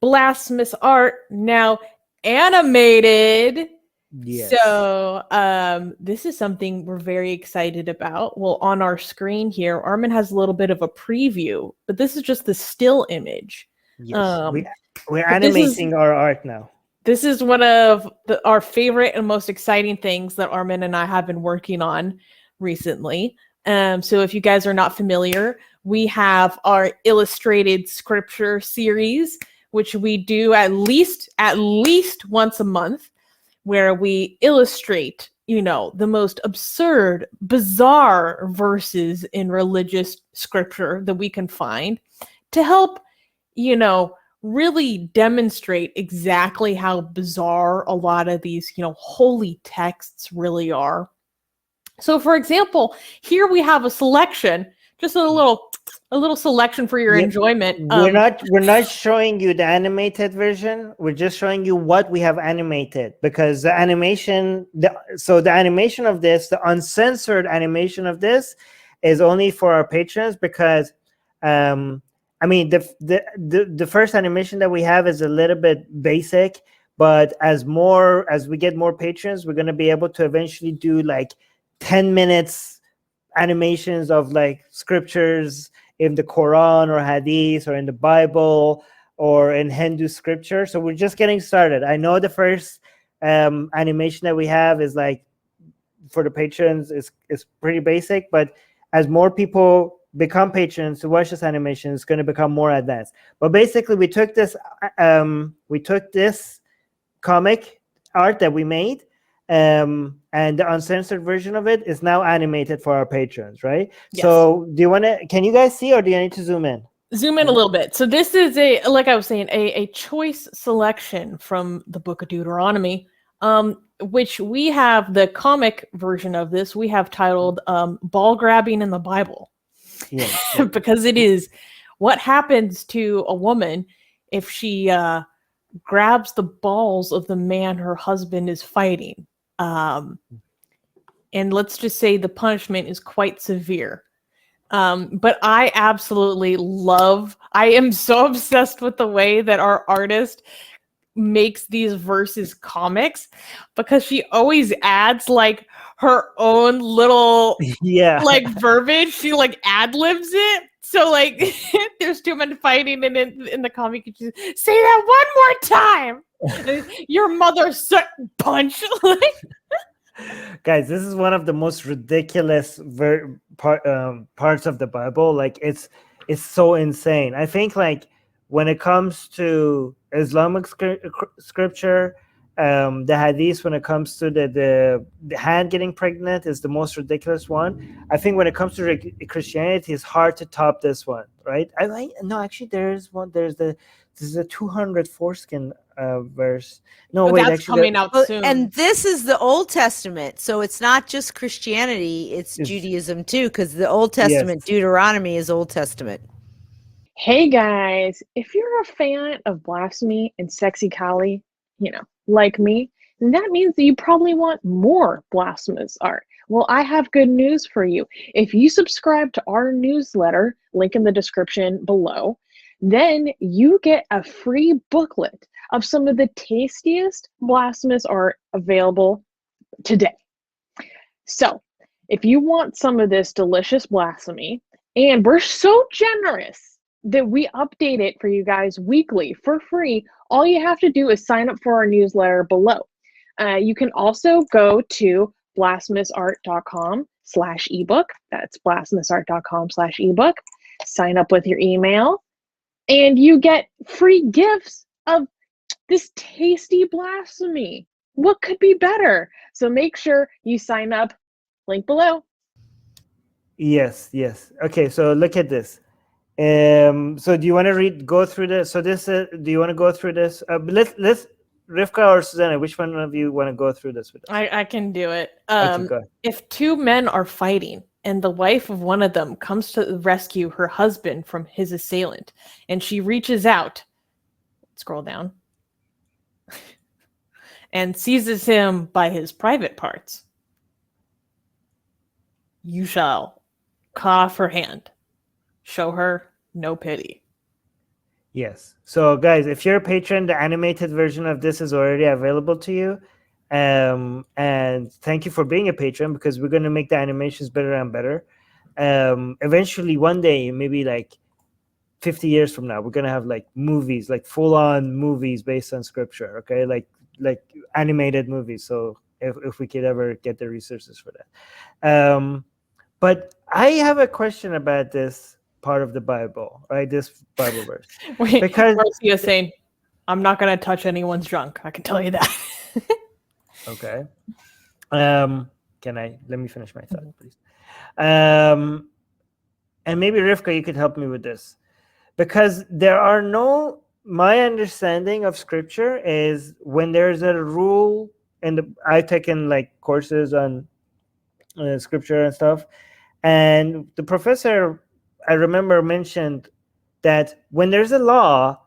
Blasphemous Art Now Animated. Yes. So this is something we're very excited about. Well, on our screen here, Armin has a little bit of a preview, but this is just the still image. Yes. We're But animating our art now. This is one of our favorite and most exciting things that Armin and I have been working on recently. So if you guys are not familiar, we have our illustrated scripture series, which we do at least once a month, where we illustrate, the most absurd, bizarre verses in religious scripture that we can find to help, really demonstrate exactly how bizarre a lot of these, holy texts really are. So for example, here we have a selection, just a little selection for your enjoyment. We're not showing you the animated version. We're just showing you what we have animated, because the animation, the animation of this, the uncensored animation of this, is only for our patrons, because I mean, the first animation that we have is a little bit basic, but as we get more patrons, we're going to be able to eventually do like 10 minutes animations of like scriptures in the Quran or Hadith or in the Bible or in Hindu scripture. So we're just getting started. I know the first animation that we have is like for the patrons is pretty basic, but as more people become patrons to watch this animation, it's going to become more advanced. But basically, we took this comic art that we made, and the uncensored version of it is now animated for our patrons, right? Yes. So can you guys see, or do you need to zoom in? Zoom in a little bit. So this is like I was saying, a choice selection from the book of Deuteronomy, which we have the comic version of this. We have titled Ball Grabbing in the Bible. Yes. Because it is what happens to a woman if she grabs the balls of the man her husband is fighting. And let's just say the punishment is quite severe. But I absolutely I am so obsessed with the way that our artist makes these verses comics, because she always adds like her own little like verbiage. She like ad-libs it. So like there's two men fighting, and in the comic you just say that one more time. Your mother punch. Guys, this is one of the most ridiculous parts of the Bible. Like it's so insane. I think like when it comes to Islamic scripture, the Hadith, when it comes to the hand getting pregnant, is the most ridiculous one. I think when it comes to Christianity, it's hard to top this one, right? No, actually, there's a 200 foreskin verse. No, wait, that's actually coming out soon. And this is the Old Testament, so it's not just Christianity; it's Judaism too, because the Old Testament, Deuteronomy, is Old Testament. Hey guys, if you're a fan of blasphemy and sexy Kali, like me, then that means that you probably want more blasphemous art. Well, I have good news for you. If you subscribe to our newsletter, link in the description below, then you get a free booklet of some of the tastiest blasphemous art available today. So, if you want some of this delicious blasphemy, and we're so generous that we update it for you guys weekly for free, all you have to do is sign up for our newsletter below. You can also go to blasphemousart.com/ebook. That's blasphemousart.com/ebook. Sign up with your email, and you get free gifts of this tasty blasphemy. What could be better? So make sure you sign up. Link below. Yes. Okay, so look at this. So do you want to go through this? So this do you want to go through this? Let's Rivka or Susanna, which one of you want to go through this with us? I can do it. Okay, if two men are fighting and the wife of one of them comes to rescue her husband from his assailant, and she reaches out, scroll down, and seizes him by his private parts, you shall cut off her hand. Show her no pity. Yes. So guys, if you're a patron, the animated version of this is already available to you. And thank you for being a patron, because we're going to make the animations better and better. Eventually, one day, maybe like 50 years from now, we're going to have like movies, like full-on movies based on scripture. Okay, like animated movies. So if we could ever get the resources for that. But I have a question about this part of the Bible, right? This Bible verse. Wait, Because Marcia is saying, I'm not going to touch anyone's junk. I can tell you that. okay. Let me finish my thought, please. And maybe Rivka, you could help me with this. Because my understanding of scripture is when there's a rule, and I've taken like courses on scripture and stuff, and the professor, I remember, mentioned that when there's a law,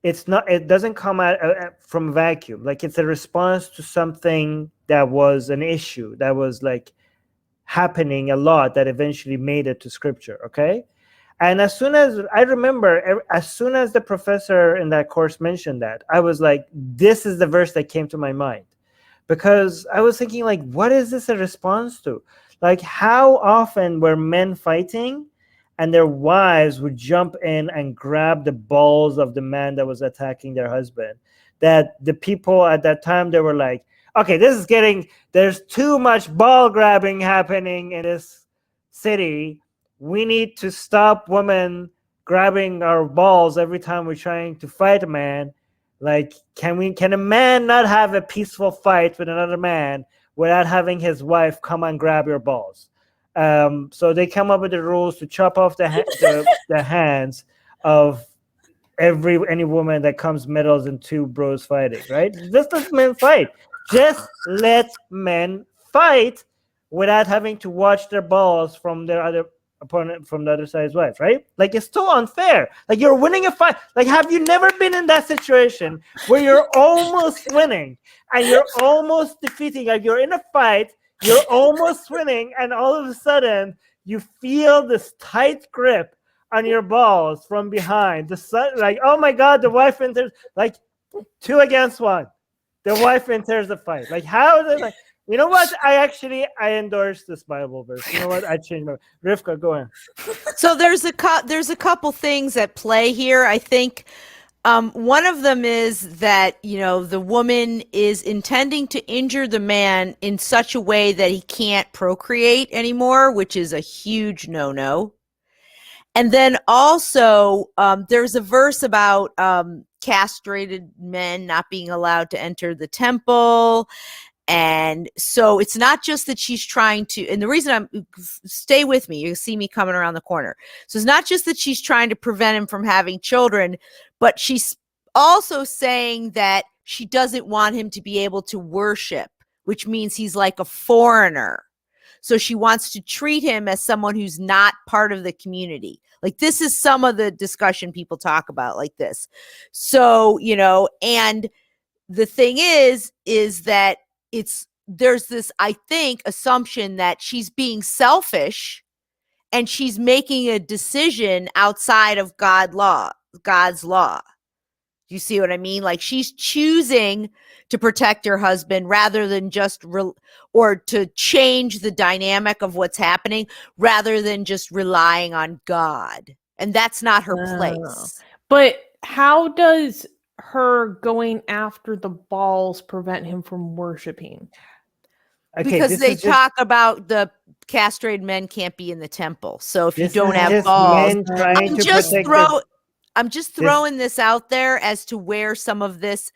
it doesn't come out from a vacuum. Like, it's a response to something that was an issue that was like happening a lot, that eventually made it to scripture. Okay. And as soon as the professor in that course mentioned that, I was like, this is the verse that came to my mind, because I was thinking, like, what is this a response to? Like, how often were men fighting and their wives would jump in and grab the balls of the man that was attacking their husband? That the people at that time, they were like, okay, there's too much ball grabbing happening in this city. We need to stop women grabbing our balls every time we're trying to fight a man. Like, can a man not have a peaceful fight with another man without having his wife come and grab your balls? So they come up with the rules to chop off the hands of any woman that comes middles in two bros fighting, right? Just let men fight. Just let men fight without having to watch their balls from their other opponent, from the other side's wife, right? Like, it's so unfair. Like, you're winning a fight. Like, have you never been in that situation where you're almost winning and you're almost defeating? Like, you're in a fight, you're almost winning, and all of a sudden you feel this tight grip on your balls from behind. Like, oh my God, the wife enters, like 2 against 1. The wife enters the fight. Like, how is it? Like, you know what? I endorse this Bible verse. You know what? I changed my Rivka, go on. So there's a couple things at play here. I think one of them is that, the woman is intending to injure the man in such a way that he can't procreate anymore, which is a huge no-no. And then also, there's a verse about castrated men not being allowed to enter the temple. And so it's not just that she's trying to, and the reason stay with me, you see me coming around the corner. So it's not just that she's trying to prevent him from having children, but she's also saying that she doesn't want him to be able to worship, which means he's like a foreigner. So she wants to treat him as someone who's not part of the community. Like, this is some of the discussion people talk about like this. So, and the thing is that there's this, I think, assumption that she's being selfish and she's making a decision outside of God's law. You see what I mean? Like, she's choosing to protect her husband rather than just or to change the dynamic of what's happening rather than just relying on God. And that's not her place. But how does her going after the balls prevent him from worshiping? Okay, because they talk about the castrated men can't be in the temple. So if you don't have balls, I'm just throwing this out there as to where some of this,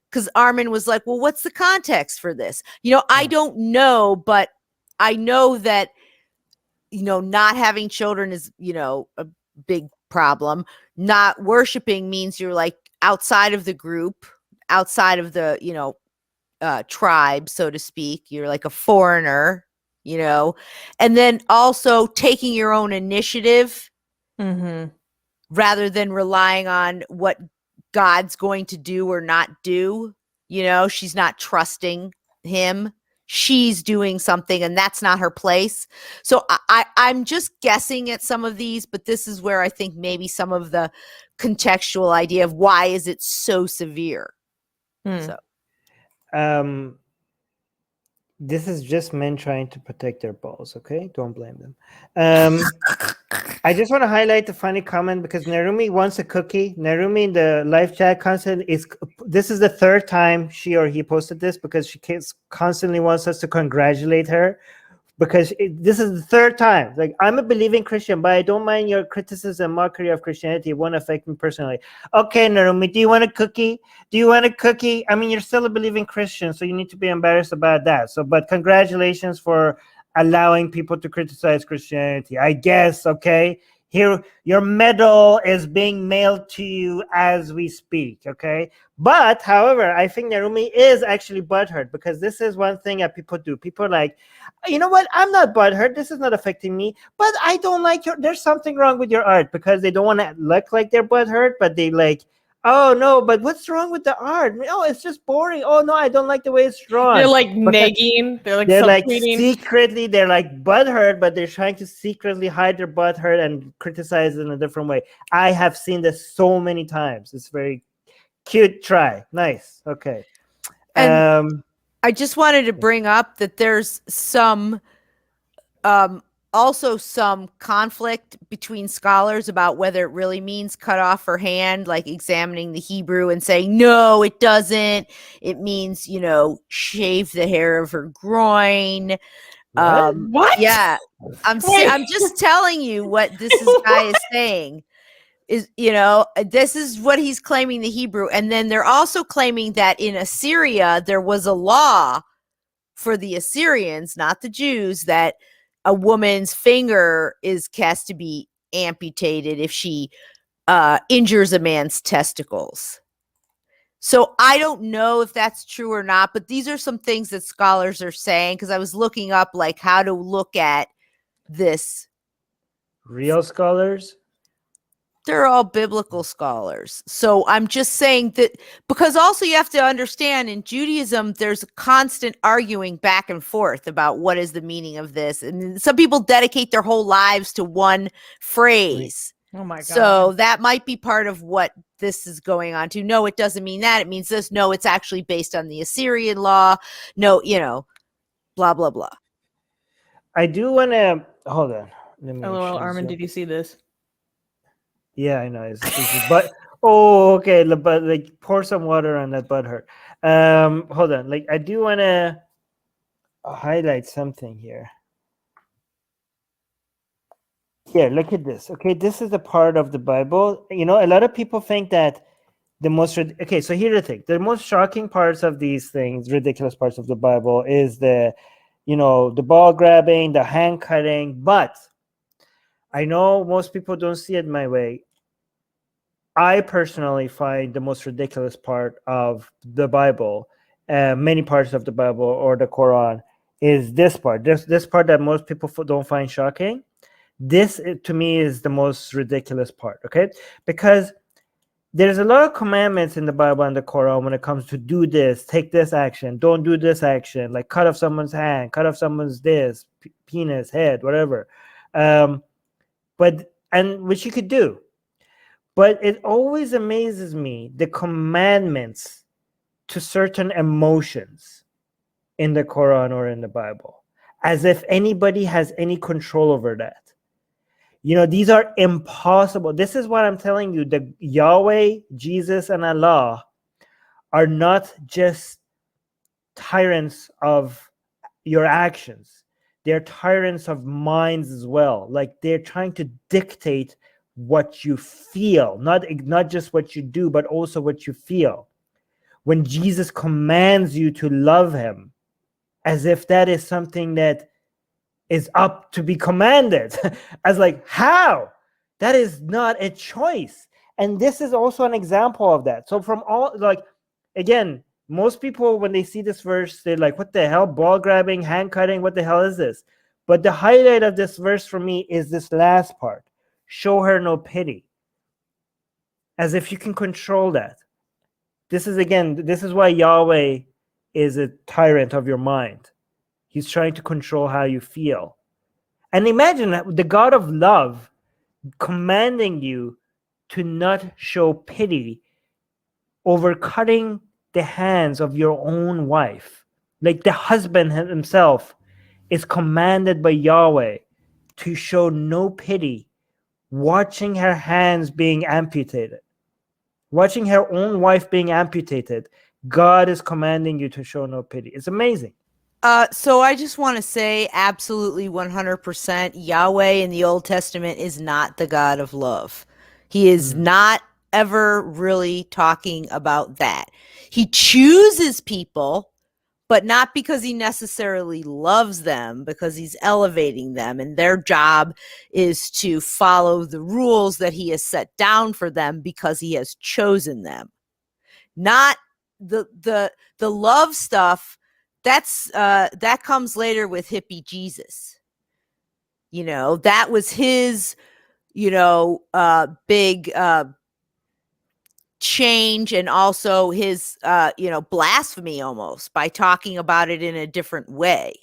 because Armin was like, well, what's the context for this? I don't know, but I know that, not having children is, a big problem. Not worshiping means you're like outside of the group, outside of the, tribe, so to speak. You're like a foreigner, and then also taking your own initiative. Mm-hmm. Rather than relying on what God's going to do or not do. She's not trusting him. she's doing something and that's not her place. So I'm just guessing at some of these, but this is where I think maybe some of the contextual idea of why is it so severe. So this is just men trying to protect their balls, okay? Don't blame them. I just want to highlight the funny comment because Narumi wants a cookie. Narumi in the live chat constantly this is the third time she or he posted this because she constantly wants us to congratulate her because this is the third time. Like, I'm a believing Christian, but I don't mind your criticism, mockery of Christianity. It won't affect me personally. Okay, Narumi, do you want a cookie? Do you want a cookie? I mean, you're still a believing Christian, so you need to be embarrassed about that. So, but congratulations for allowing people to criticize Christianity, I guess. Okay, here your medal is being mailed to you as we speak. Okay, but however, I think Narumi is actually butthurt because this is one thing that people do. People are like, you know what, I'm not butthurt, this is not affecting me, but I don't like there's something wrong with your art, because they don't want to look like they're butthurt, but they like, oh no, but what's wrong with the art? Oh, it's just boring. Oh no, I don't like the way it's drawn. They're like negging. They're like secretly, they're like butthurt, but they're trying to secretly hide their butthurt and criticize it in a different way. I have seen this so many times. It's very cute. Try. Nice. Okay. And I just wanted to bring up that there's some also some conflict between scholars about whether it really means cut off her hand, like examining the Hebrew and saying, no, it doesn't. It means, you know, shave the hair of her groin. What? Yeah. I'm just telling you what this guy is saying. Is, you know, this is what he's claiming the Hebrew. And then they're also claiming that in Assyria, there was a law for the Assyrians, not the Jews, that a woman's finger is cast to be amputated if she injures a man's testicles. So I don't know if that's true or not, but these are some things that scholars are saying, because I was looking up like how to look at this. Real scholars? They're all biblical scholars. So I'm just saying that, because also you have to understand in Judaism, there's a constant arguing back and forth about what is the meaning of this. And some people dedicate their whole lives to one phrase. Oh my God. So that might be part of what this is going on to. No, it doesn't mean that. It means this. No, it's actually based on the Assyrian law. No, you know, blah, blah, blah. I do want to, hold on. Let me LOL, Armin, did you see this? Yeah, I know. It's but oh, okay. But like, pour some water on that butt hurt. Hold on. Like, I do want to highlight something here. Here, look at this. Okay, this is a part of the Bible. You know, a lot of people think that the most okay. So here's the thing: the most shocking parts of these things, ridiculous parts of the Bible, is the, you know, the ball grabbing, the hand cutting. But I know most people don't see it my way. I personally find the most ridiculous part of the Bible, many parts of the Bible or the Quran, is this part. This part that most people don't find shocking. This, to me, is the most ridiculous part, okay? Because there's a lot of commandments in the Bible and the Quran when it comes to do this, take this action, don't do this action, like cut off someone's hand, cut off someone's this, penis, head, whatever. But which you could do. But it always amazes me, the commandments to certain emotions in the Quran or in the Bible, as if anybody has any control over that. You know, these are impossible. This is what I'm telling you. The Yahweh, Jesus, and Allah are not just tyrants of your actions. They're tyrants of minds as well. Like, they're trying to dictate what you feel, not just what you do, but also what you feel. When Jesus commands you to love him, as if that is something that is up to be commanded. As like, how? That is not a choice. And this is also an example of that. So from all, like, again, most people, when they see this verse, they're like, what the hell? Ball grabbing, hand cutting, what the hell is this? But the highlight of this verse for me is this last part. Show her no pity. As if you can control that. This is, again, this is why Yahweh is a tyrant of your mind. He's trying to control how you feel. And imagine that the God of love commanding you to not show pity over cutting the hands of your own wife. Like the husband himself is commanded by Yahweh to show no pity, watching her hands being amputated, watching her own wife being amputated. God is commanding you to show no pity. It's amazing. So I just want to say absolutely 100% Yahweh in the Old Testament is not the God of love. He is not ever really talking about that. He chooses people, but not because he necessarily loves them, because he's elevating them, and their job is to follow the rules that he has set down for them because he has chosen them. Not the love stuff. That's that comes later with hippie Jesus. You know, that was his, big change, and also his blasphemy almost by talking about it in a different way.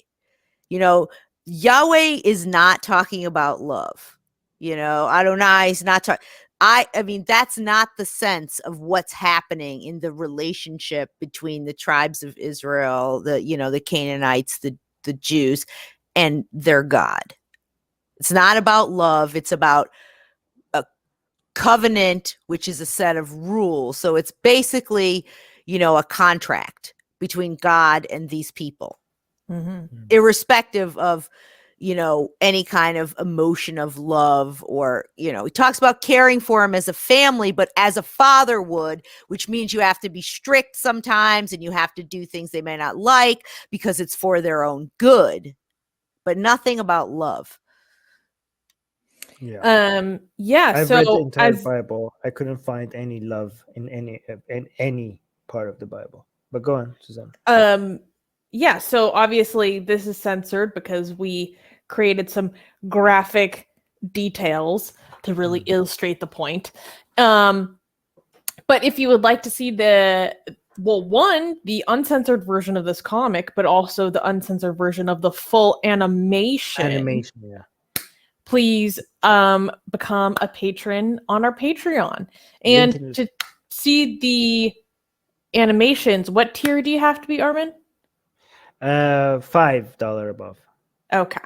Yahweh is not talking about love. Adonai is not talking. I mean, that's not the sense of what's happening in the relationship between the tribes of Israel, the Canaanites, the Jews, and their God. It's not about love. It's about a covenant, which is a set of rules. So it's basically, a contract between God and these people, irrespective of, any kind of emotion of love, or, he talks about caring for him as a family, but as a father would, which means you have to be strict sometimes and you have to do things they may not like because it's for their own good, but nothing about love. Yeah. I've read the entire Bible. I couldn't find any love in any part of the Bible. But go on, Susanna. Yeah, so obviously this is censored because we created some graphic details to really illustrate the point. But if you would like to see the uncensored version of this comic, but also the uncensored version of the full animation, Yeah. please become a patron on our Patreon. And to see the animations, what tier do you have to be, Armin? $5 above. Okay.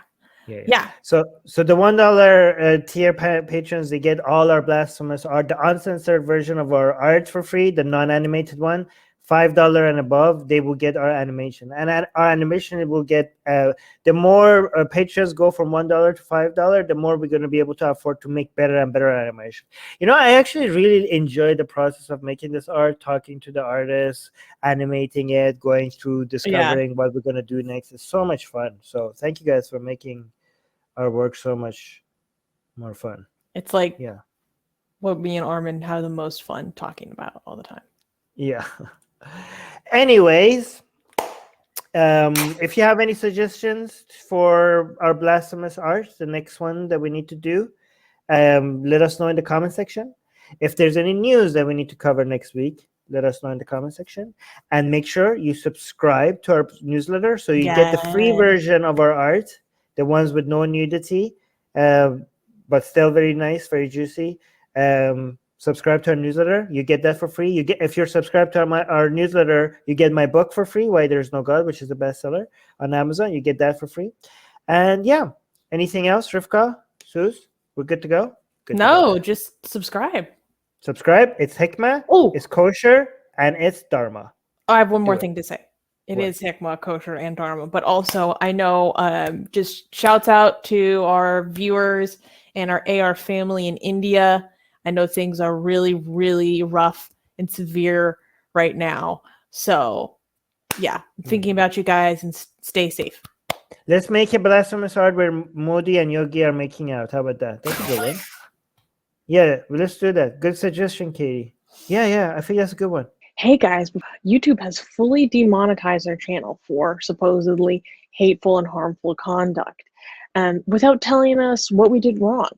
Yeah. So the $1 tier patrons, they get all our Blasphemous Art, the uncensored version of our art for free, the non-animated one. $5 and above, they will get our animation, and our animation will get. The more patrons go from $1 to $5, the more we're going to be able to afford to make better and better animation. I actually really enjoy the process of making this art, talking to the artists, animating it, going through, discovering what we're going to do next. It's so much fun. So thank you guys for making our work so much more fun. It's like what me and Armin have the most fun talking about all the time. Yeah. Anyways, if you have any suggestions for our Blasphemous Art, the next one that we need to do, let us know in the comment section. If there's any news that we need to cover next week, let us know in the comment section. And make sure you subscribe to our newsletter so you get the free version of our art, the ones with no nudity, but still very nice, very juicy. Subscribe to our newsletter. You get that for free. If you're subscribed to our newsletter, you get my book for free, Why There's No God, which is a bestseller on Amazon. You get that for free. And anything else, Rivka, Suz? We're good to go? Just subscribe. Subscribe. It's Hikmah, it's kosher, and it's Dharma. I have one more thing to say. It is Hikmah, kosher, and Dharma. But also, I know, just shouts out to our viewers and our AR family in India. I know things are really, really rough and severe right now. So, I'm thinking about you guys, and stay safe. Let's make a Blasphemous Art where Modi and Yogi are making out. How about that? That's a good one. Yeah, let's do that. Good suggestion, Katie. Yeah, I think that's a good one. Hey guys, YouTube has fully demonetized our channel for supposedly hateful and harmful conduct, without telling us what we did wrong.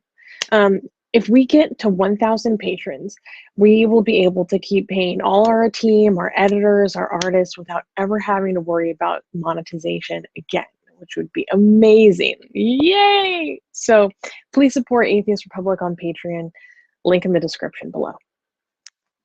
If we get to 1,000 patrons, we will be able to keep paying all our team, our editors, our artists, without ever having to worry about monetization again. which would be amazing. Yay! So please support Atheist Republic on Patreon. Link in the description below.